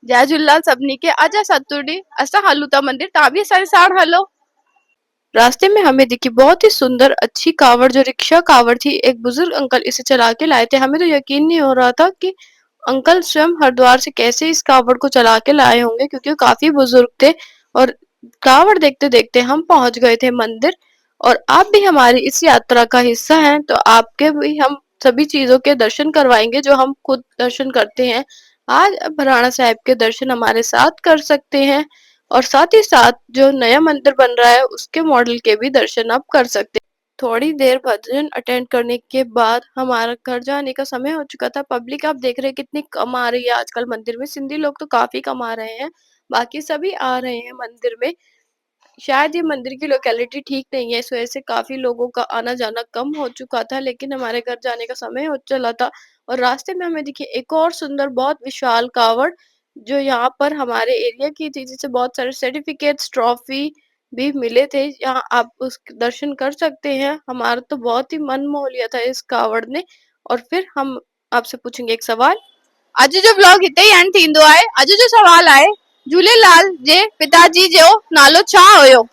जय झूलेलाल सभिनी खे। अॼु असां सतुड़ी असां हलूं था मंदिर, तव्हां भी असांजे साण हलो। रास्ते में हमें दिखी बहुत ही सुंदर अच्छी कावड़, जो रिक्शा कावड़ थी। एक बुजुर्ग अंकल इसे चला के लाए थे। हमें तो यकीन नहीं हो रहा था कि अंकल स्वयं हरिद्वार से कैसे इस कावड़ को चला के लाए होंगे, क्योंकि वो काफी बुजुर्ग थे। और कावड़ देखते देखते हम पहुंच गए थे मंदिर। और आप भी हमारी इस यात्रा का हिस्सा हैं, तो आपके भी हम सभी चीजों के दर्शन करवाएंगे जो हम खुद दर्शन करते हैं। आज आप भराड़ा साहिब के दर्शन हमारे साथ कर सकते हैं, और साथ ही साथ जो नया मंदिर बन रहा है उसके मॉडल के भी दर्शन आप कर सकते हैं। थोड़ी देर भजन अटेंड करने के बाद हमारा घर जाने का समय हो चुका था। पब्लिक आप देख रहे हैं कितनी कम आ रही है आजकल मंदिर में। सिंधी लोग तो काफी कम आ रहे हैं, बाकी सभी आ रहे हैं मंदिर में। शायद ये मंदिर की लोकेलिटी ठीक नहीं है, इस वजह से काफी लोगों का आना जाना कम हो चुका था। लेकिन हमारे घर जाने का समय हो चला था, और रास्ते में हमें दिखी एक और सुंदर बहुत विशाल कावड़, जो यहाँ पर हमारे एरिया की थी, जिसे बहुत सारे सर्टिफिकेट्स ट्रॉफी भी मिले थे। यहाँ आप उस दर्शन कर सकते हैं। हमारा तो बहुत ही मन मोह लिया था इस कावड़ ने। और फिर हम आपसे पूछेंगे एक सवाल। अॼु जो ब्लॉग हिते ई एंड थींदो आहे। अॼु जो सवाल आहे, झूलेलाल जे पिताजी जो नालो छा हुयो?